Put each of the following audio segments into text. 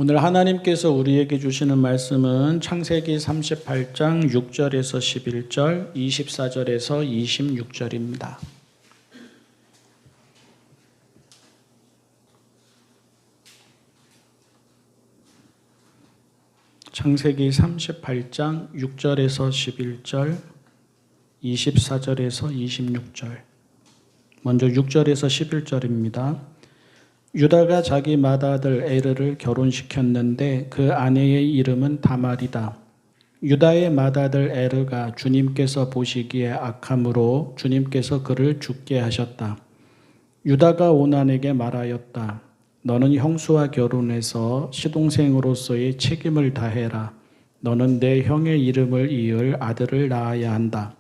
오늘 하나님께서 우리에게 주시는 말씀은 창세기 38장 6절에서 11절, 24절에서 26절입니다. 창세기 38장 6절에서 11절, 24절에서 26절. 먼저 6절에서 11절입니다. 유다가 자기 맏아들 에르를 결혼시켰는데 그 아내의 이름은 다말이다. 유다의 맏아들 에르가 주님께서 보시기에 악함으로 주님께서 그를 죽게 하셨다. 유다가 오난에게 말하였다. 너는 형수와 결혼해서 시동생으로서의 책임을 다해라. 너는 내 형의 이름을 이을 아들을 낳아야 한다.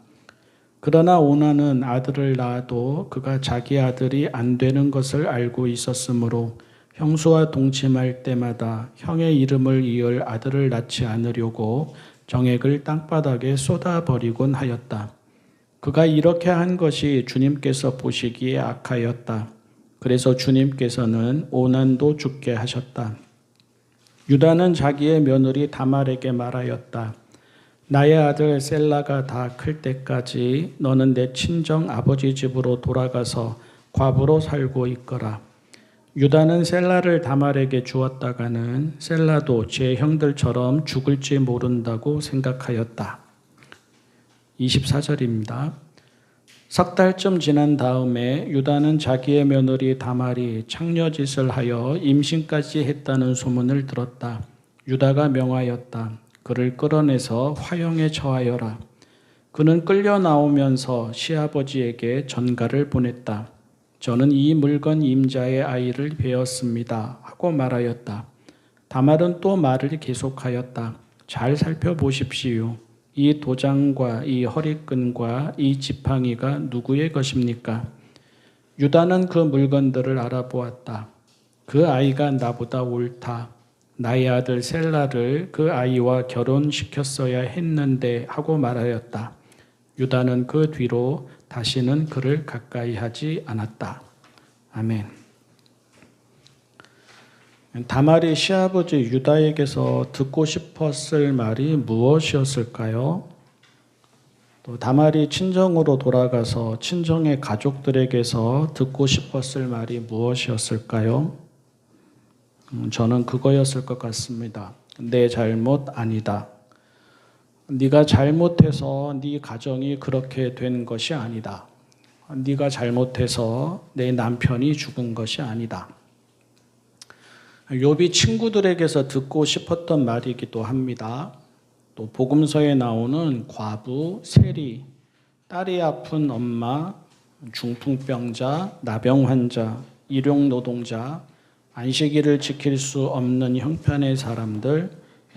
그러나 오난은 아들을 낳아도 그가 자기 아들이 안 되는 것을 알고 있었으므로 형수와 동침할 때마다 형의 이름을 이을 아들을 낳지 않으려고 정액을 땅바닥에 쏟아버리곤 하였다. 그가 이렇게 한 것이 주님께서 보시기에 악하였다. 그래서 주님께서는 오난도 죽게 하셨다. 유다는 자기의 며느리 다말에게 말하였다. 나의 아들 셀라가 다 클 때까지 너는 내 친정 아버지 집으로 돌아가서 과부로 살고 있거라. 유다는 셀라를 다말에게 주었다가는 셀라도 제 형들처럼 죽을지 모른다고 생각하였다. 24절입니다. 석 달쯤 지난 다음에 유다는 자기의 며느리 다말이 창녀짓을 하여 임신까지 했다는 소문을 들었다. 유다가 명하였다. 그를 끌어내서 화형에 처하여라. 그는 끌려 나오면서 시아버지에게 전가를 보냈다. 저는 이 물건 임자의 아이를 베었습니다. 하고 말하였다. 다말은 또 말을 계속하였다. 잘 살펴보십시오. 이 도장과 이 허리끈과 이 지팡이가 누구의 것입니까? 유다는 그 물건들을 알아보았다. 그 아이가 나보다 옳다. 나의 아들 셀라를 그 아이와 결혼시켰어야 했는데 하고 말하였다. 유다는 그 뒤로 다시는 그를 가까이 하지 않았다. 아멘. 다말이 시아버지 유다에게서 듣고 싶었을 말이 무엇이었을까요? 또 다말이 친정으로 돌아가서 친정의 가족들에게서 듣고 싶었을 말이 무엇이었을까요? 저는 그거였을 것 같습니다. 내 잘못 아니다. 네가 잘못해서 네 가정이 그렇게 된 것이 아니다. 네가 잘못해서 내 남편이 죽은 것이 아니다. 욥이 친구들에게서 듣고 싶었던 말이기도 합니다. 또 복음서에 나오는 과부, 세리, 딸이 아픈 엄마, 중풍병자, 나병 환자, 일용 노동자, 안식일을 지킬 수 없는 형편의 사람들,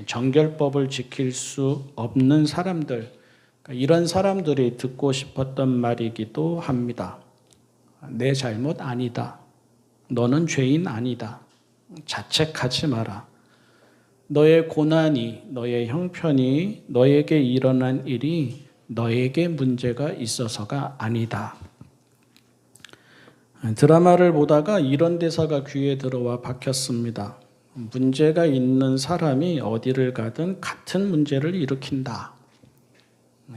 정결법을 지킬 수 없는 사람들, 이런 사람들이 듣고 싶었던 말이기도 합니다. 내 잘못 아니다. 너는 죄인 아니다. 자책하지 마라. 너의 고난이, 너의 형편이, 너에게 일어난 일이 너에게 문제가 있어서가 아니다. 드라마를 보다가 이런 대사가 귀에 들어와 박혔습니다. 문제가 있는 사람이 어디를 가든 같은 문제를 일으킨다.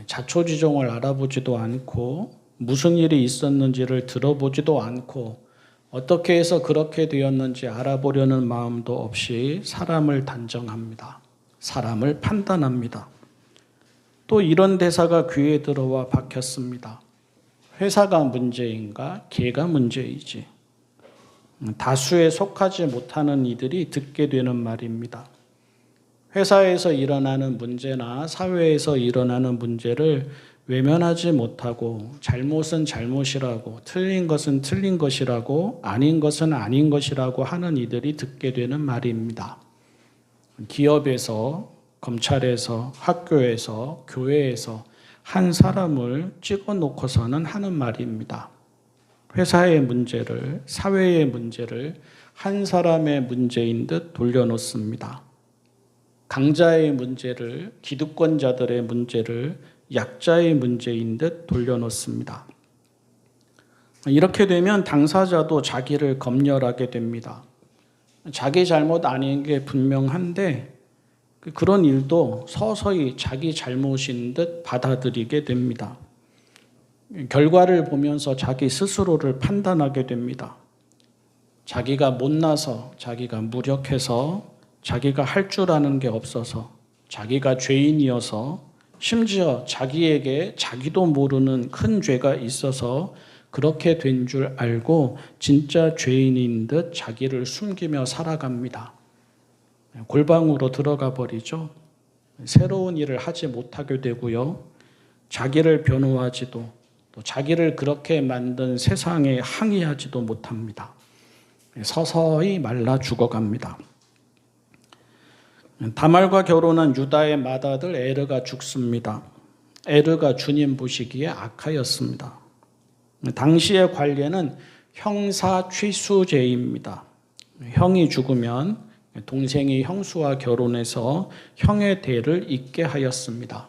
자초지종을 알아보지도 않고 무슨 일이 있었는지를 들어보지도 않고 어떻게 해서 그렇게 되었는지 알아보려는 마음도 없이 사람을 단정합니다. 사람을 판단합니다. 또 이런 대사가 귀에 들어와 박혔습니다. 회사가 문제인가? 걔가 문제이지. 다수에 속하지 못하는 이들이 듣게 되는 말입니다. 회사에서 일어나는 문제나 사회에서 일어나는 문제를 외면하지 못하고 잘못은 잘못이라고 틀린 것은 틀린 것이라고 아닌 것은 아닌 것이라고 하는 이들이 듣게 되는 말입니다. 기업에서, 검찰에서, 학교에서, 교회에서 한 사람을 찍어놓고서는 하는 말입니다. 회사의 문제를, 사회의 문제를 한 사람의 문제인 듯 돌려놓습니다. 강자의 문제를, 기득권자들의 문제를 약자의 문제인 듯 돌려놓습니다. 이렇게 되면 당사자도 자기를 검열하게 됩니다. 자기 잘못 아닌 게 분명한데 그런 일도 서서히 자기 잘못인 듯 받아들이게 됩니다. 결과를 보면서 자기 스스로를 판단하게 됩니다. 자기가 못나서, 자기가 무력해서, 자기가 할 줄 아는 게 없어서, 자기가 죄인이어서, 심지어 자기에게 자기도 모르는 큰 죄가 있어서 그렇게 된 줄 알고 진짜 죄인인 듯 자기를 숨기며 살아갑니다. 골방으로 들어가 버리죠. 새로운 일을 하지 못하게 되고요. 자기를 변호하지도 또 자기를 그렇게 만든 세상에 항의하지도 못합니다. 서서히 말라 죽어갑니다. 다말과 결혼한 유다의 맏아들 에르가 죽습니다. 에르가 주님 보시기에 악하였습니다. 당시의 관례는 형사 취수제입니다. 형이 죽으면 동생이 형수와 결혼해서 형의 대를 잇게 하였습니다.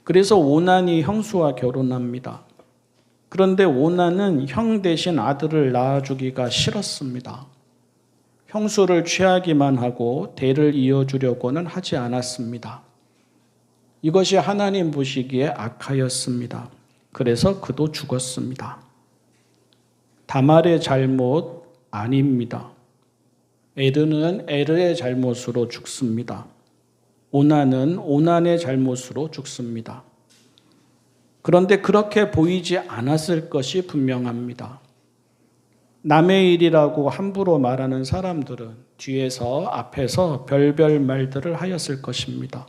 그래서 오난이 형수와 결혼합니다. 그런데 오난은 형 대신 아들을 낳아주기가 싫었습니다. 형수를 취하기만 하고 대를 이어주려고는 하지 않았습니다. 이것이 하나님 보시기에 악하였습니다. 그래서 그도 죽었습니다. 다말의 잘못 아닙니다. 에르는 에르의 잘못으로 죽습니다. 오난은 오난의 잘못으로 죽습니다. 그런데 그렇게 보이지 않았을 것이 분명합니다. 남의 일이라고 함부로 말하는 사람들은 뒤에서 앞에서 별별 말들을 하였을 것입니다.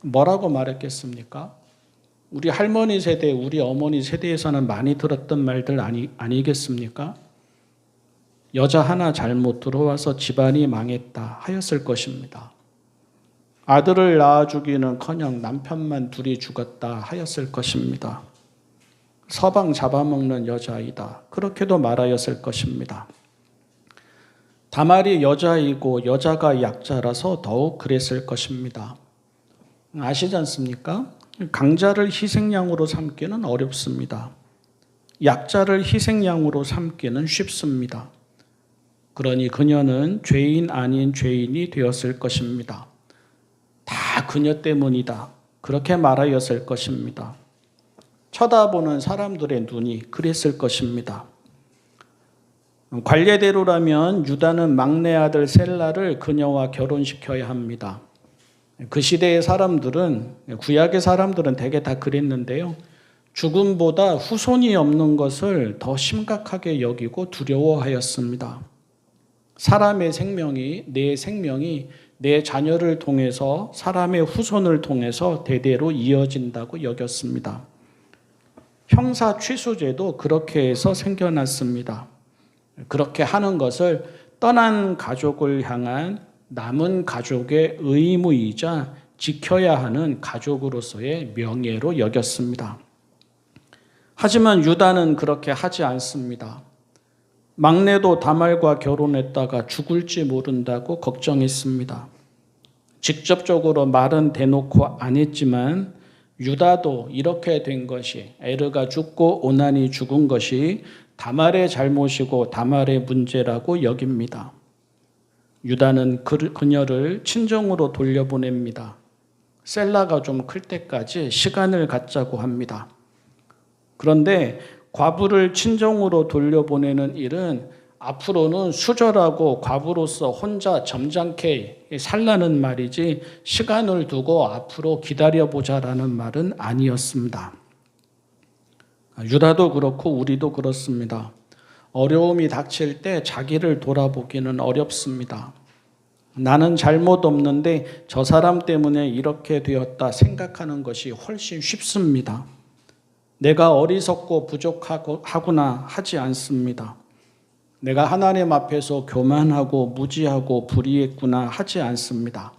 뭐라고 말했겠습니까? 우리 할머니 세대, 우리 어머니 세대에서는 많이 들었던 말들 아니겠습니까? 여자 하나 잘못 들어와서 집안이 망했다 하였을 것입니다. 아들을 낳아주기는커녕 남편만 둘이 죽었다 하였을 것입니다. 서방 잡아먹는 여자이다 그렇게도 말하였을 것입니다. 다말이 여자이고 여자가 약자라서 더욱 그랬을 것입니다. 아시지 않습니까? 강자를 희생양으로 삼기는 어렵습니다. 약자를 희생양으로 삼기는 쉽습니다. 그러니 그녀는 죄인 아닌 죄인이 되었을 것입니다. 다 그녀 때문이다 그렇게 말하였을 것입니다. 쳐다보는 사람들의 눈이 그랬을 것입니다. 관례대로라면 유다는 막내 아들 셀라를 그녀와 결혼시켜야 합니다. 그 시대의 사람들은, 구약의 사람들은 대개 다 그랬는데요. 죽음보다 후손이 없는 것을 더 심각하게 여기고 두려워하였습니다. 사람의 생명이, 내 자녀를 통해서, 사람의 후손을 통해서 대대로 이어진다고 여겼습니다. 형사 취수제도 그렇게 해서 생겨났습니다. 그렇게 하는 것을 떠난 가족을 향한 남은 가족의 의무이자 지켜야 하는 가족으로서의 명예로 여겼습니다. 하지만 유다는 그렇게 하지 않습니다. 막내도 다말과 결혼했다가 죽을지 모른다고 걱정했습니다. 직접적으로 말은 대놓고 안 했지만 유다도 이렇게 된 것이, 에르가 죽고 오난이 죽은 것이 다말의 잘못이고 다말의 문제라고 여깁니다. 유다는 그녀를 친정으로 돌려보냅니다. 셀라가 좀 클 때까지 시간을 갖자고 합니다. 그런데 과부를 친정으로 돌려보내는 일은 앞으로는 수절하고 과부로서 혼자 점잖게 살라는 말이지 시간을 두고 앞으로 기다려보자라는 말은 아니었습니다. 유다도 그렇고 우리도 그렇습니다. 어려움이 닥칠 때 자기를 돌아보기는 어렵습니다. 나는 잘못 없는데 저 사람 때문에 이렇게 되었다 생각하는 것이 훨씬 쉽습니다. 내가 어리석고 부족하구나 하지 않습니다. 내가 하나님 앞에서 교만하고 무지하고 불의했구나 하지 않습니다.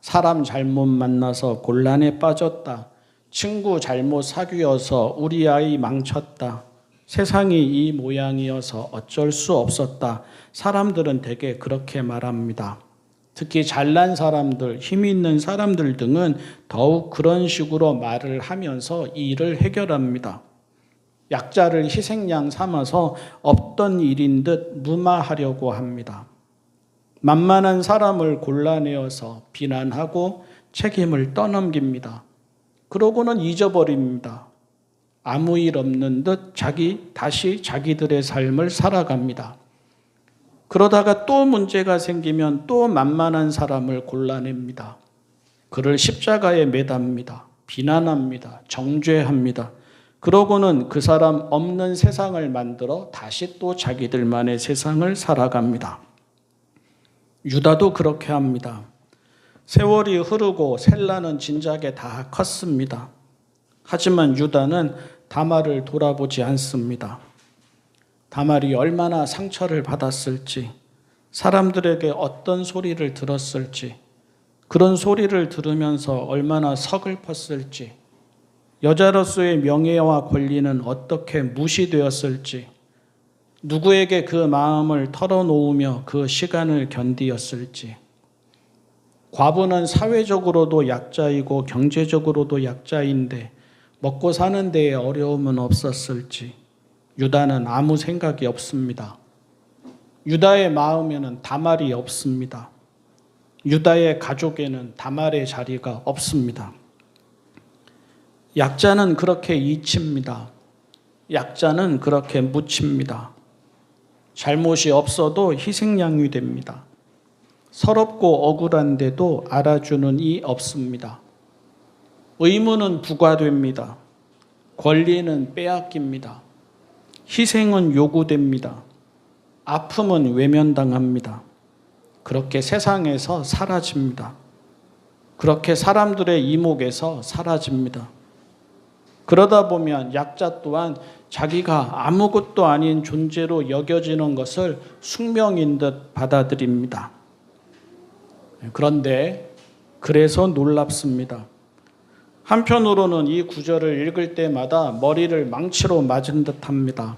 사람 잘못 만나서 곤란에 빠졌다. 친구 잘못 사귀어서 우리 아이 망쳤다. 세상이 이 모양이어서 어쩔 수 없었다. 사람들은 대개 그렇게 말합니다. 특히 잘난 사람들, 힘이 있는 사람들 등은 더욱 그런 식으로 말을 하면서 이 일을 해결합니다. 약자를 희생양 삼아서 없던 일인 듯 무마하려고 합니다. 만만한 사람을 골라내어서 비난하고 책임을 떠넘깁니다. 그러고는 잊어버립니다. 아무 일 없는 듯 다시 자기들의 삶을 살아갑니다. 그러다가 또 문제가 생기면 또 만만한 사람을 골라냅니다. 그를 십자가에 매답니다. 비난합니다. 정죄합니다. 그러고는 그 사람 없는 세상을 만들어 다시 또 자기들만의 세상을 살아갑니다. 유다도 그렇게 합니다. 세월이 흐르고 셀라는 진작에 다 컸습니다. 하지만 유다는 다말을 돌아보지 않습니다. 다말이 얼마나 상처를 받았을지, 사람들에게 어떤 소리를 들었을지, 그런 소리를 들으면서 얼마나 서글펐을지, 여자로서의 명예와 권리는 어떻게 무시되었을지, 누구에게 그 마음을 털어놓으며 그 시간을 견디었을지, 과부는 사회적으로도 약자이고 경제적으로도 약자인데 먹고 사는 데에 어려움은 없었을지, 유다는 아무 생각이 없습니다. 유다의 마음에는 다말이 없습니다. 유다의 가족에는 다말의 자리가 없습니다. 약자는 그렇게 잊힙니다. 약자는 그렇게 묻힙니다. 잘못이 없어도 희생양이 됩니다. 서럽고 억울한데도 알아주는 이 없습니다. 의무는 부과됩니다. 권리는 빼앗깁니다. 희생은 요구됩니다. 아픔은 외면당합니다. 그렇게 세상에서 사라집니다. 그렇게 사람들의 이목에서 사라집니다. 그러다 보면 약자 또한 자기가 아무것도 아닌 존재로 여겨지는 것을 숙명인 듯 받아들입니다. 그런데 그래서 놀랍습니다. 한편으로는 이 구절을 읽을 때마다 머리를 망치로 맞은 듯합니다.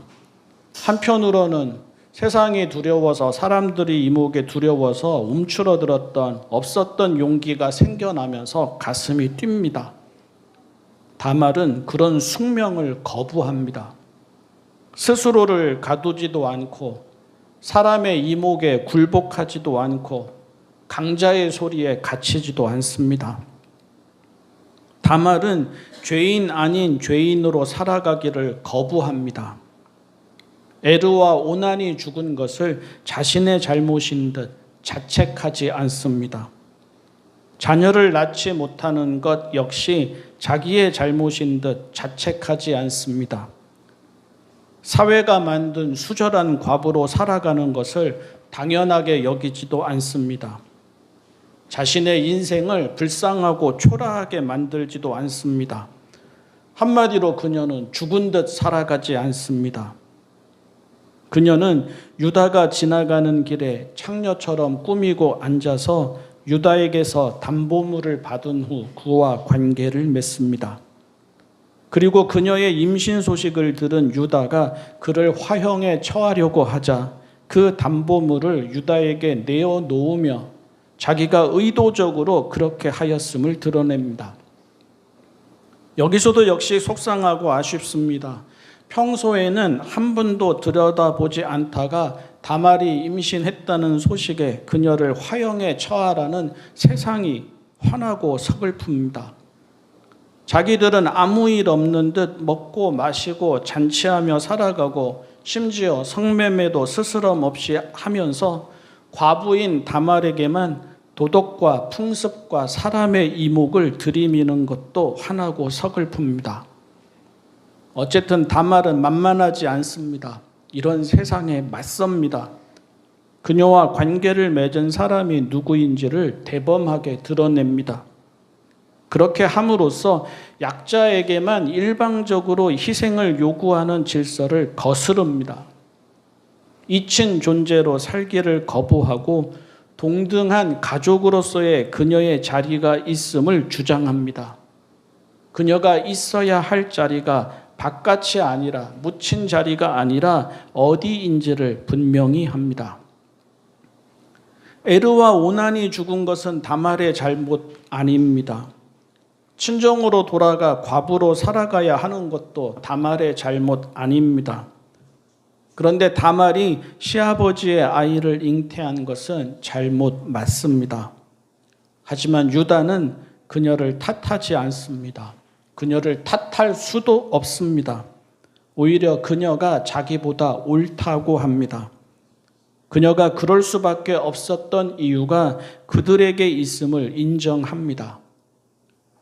한편으로는 세상이 두려워서 사람들이 이목에 두려워서 움츠러들었던 없었던 용기가 생겨나면서 가슴이 뜁니다. 다말은 그런 숙명을 거부합니다. 스스로를 가두지도 않고 사람의 이목에 굴복하지도 않고 강자의 소리에 갇히지도 않습니다. 다말은 죄인 아닌 죄인으로 살아가기를 거부합니다. 에르와 오난이 죽은 것을 자신의 잘못인 듯 자책하지 않습니다. 자녀를 낳지 못하는 것 역시 자기의 잘못인 듯 자책하지 않습니다. 사회가 만든 수절한 과부로 살아가는 것을 당연하게 여기지도 않습니다. 자신의 인생을 불쌍하고 초라하게 만들지도 않습니다. 한마디로 그녀는 죽은 듯 살아가지 않습니다. 그녀는 유다가 지나가는 길에 창녀처럼 꾸미고 앉아서 유다에게서 담보물을 받은 후 그와 관계를 맺습니다. 그리고 그녀의 임신 소식을 들은 유다가 그를 화형에 처하려고 하자 그 담보물을 유다에게 내어놓으며 자기가 의도적으로 그렇게 하였음을 드러냅니다. 여기서도 역시 속상하고 아쉽습니다. 평소에는 한 번도 들여다보지 않다가 다말이 임신했다는 소식에 그녀를 화형에 처하라는 세상이 화나고 서글픕니다. 자기들은 아무 일 없는 듯 먹고 마시고 잔치하며 살아가고 심지어 성매매도 스스럼 없이 하면서 과부인 다말에게만 도덕과 풍습과 사람의 이목을 들이미는 것도 화나고 서글픕니다. 어쨌든 다말은 만만하지 않습니다. 이런 세상에 맞섭니다. 그녀와 관계를 맺은 사람이 누구인지를 대범하게 드러냅니다. 그렇게 함으로써 약자에게만 일방적으로 희생을 요구하는 질서를 거스릅니다. 잊힌 존재로 살기를 거부하고 동등한 가족으로서의 그녀의 자리가 있음을 주장합니다. 그녀가 있어야 할 자리가 바깥이 아니라 묻힌 자리가 아니라 어디인지를 분명히 합니다. 에르와 오난이 죽은 것은 다말의 잘못 아닙니다. 친정으로 돌아가 과부로 살아가야 하는 것도 다말의 잘못 아닙니다. 그런데 다말이 시아버지의 아이를 잉태한 것은 잘못 맞습니다. 하지만 유다는 그녀를 탓하지 않습니다. 그녀를 탓할 수도 없습니다. 오히려 그녀가 자기보다 옳다고 합니다. 그녀가 그럴 수밖에 없었던 이유가 그들에게 있음을 인정합니다.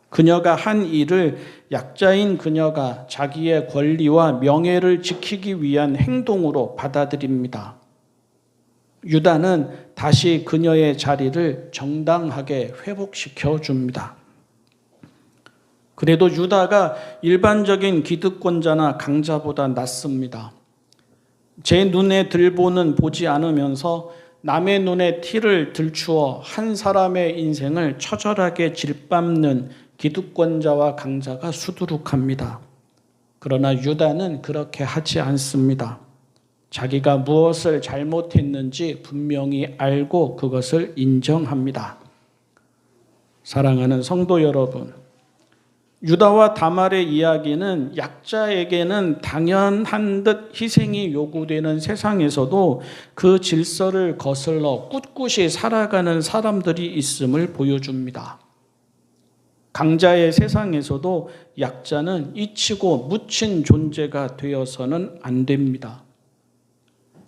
그녀가 한 일을 약자인 그녀가 자기의 권리와 명예를 지키기 위한 행동으로 받아들입니다. 유다는 다시 그녀의 자리를 정당하게 회복시켜 줍니다. 그래도 유다가 일반적인 기득권자나 강자보다 낫습니다. 제 눈에 들보는 보지 않으면서 남의 눈에 티를 들추어 한 사람의 인생을 처절하게 짓밟는 기득권자와 강자가 수두룩합니다. 그러나 유다는 그렇게 하지 않습니다. 자기가 무엇을 잘못했는지 분명히 알고 그것을 인정합니다. 사랑하는 성도 여러분, 유다와 다말의 이야기는 약자에게는 당연한 듯 희생이 요구되는 세상에서도 그 질서를 거슬러 꿋꿋이 살아가는 사람들이 있음을 보여줍니다. 강자의 세상에서도 약자는 잊히고 묻힌 존재가 되어서는 안 됩니다.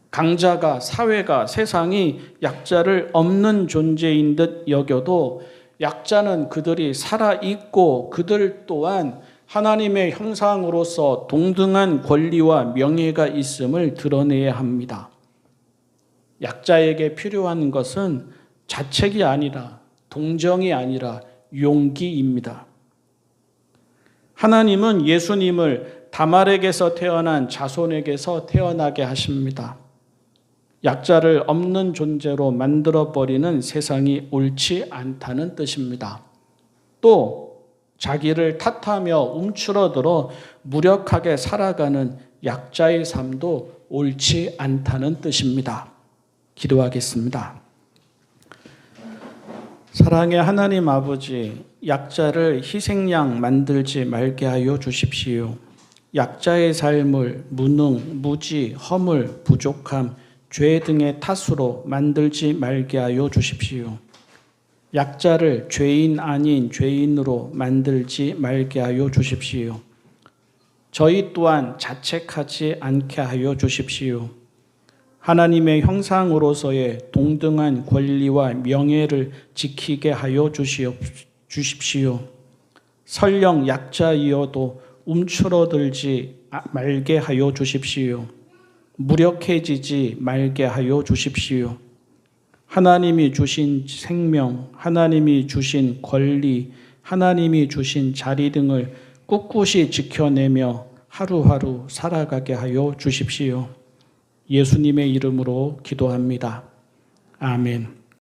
강자가, 사회가, 세상이 약자를 없는 존재인 듯 여겨도 약자는 그들이 살아있고 그들 또한 하나님의 형상으로서 동등한 권리와 명예가 있음을 드러내야 합니다. 약자에게 필요한 것은 자책이 아니라, 동정이 아니라 용기입니다. 하나님은 예수님을 다말에게서 태어난 자손에게서 태어나게 하십니다. 약자를 없는 존재로 만들어버리는 세상이 옳지 않다는 뜻입니다. 또 자기를 탓하며 움츠러들어 무력하게 살아가는 약자의 삶도 옳지 않다는 뜻입니다. 기도하겠습니다. 사랑의 하나님 아버지, 약자를 희생양 만들지 말게 하여 주십시오. 약자의 삶을 무능, 무지, 허물, 부족함, 죄 등의 탓으로 만들지 말게 하여 주십시오. 약자를 죄인 아닌 죄인으로 만들지 말게 하여 주십시오. 저희 또한 자책하지 않게 하여 주십시오. 하나님의 형상으로서의 동등한 권리와 명예를 지키게 하여 주십시오. 설령 약자이어도 움츠러들지 말게 하여 주십시오. 무력해지지 말게 하여 주십시오. 하나님이 주신 생명, 하나님이 주신 권리, 하나님이 주신 자리 등을 꿋꿋이 지켜내며 하루하루 살아가게 하여 주십시오. 예수님의 이름으로 기도합니다. 아멘.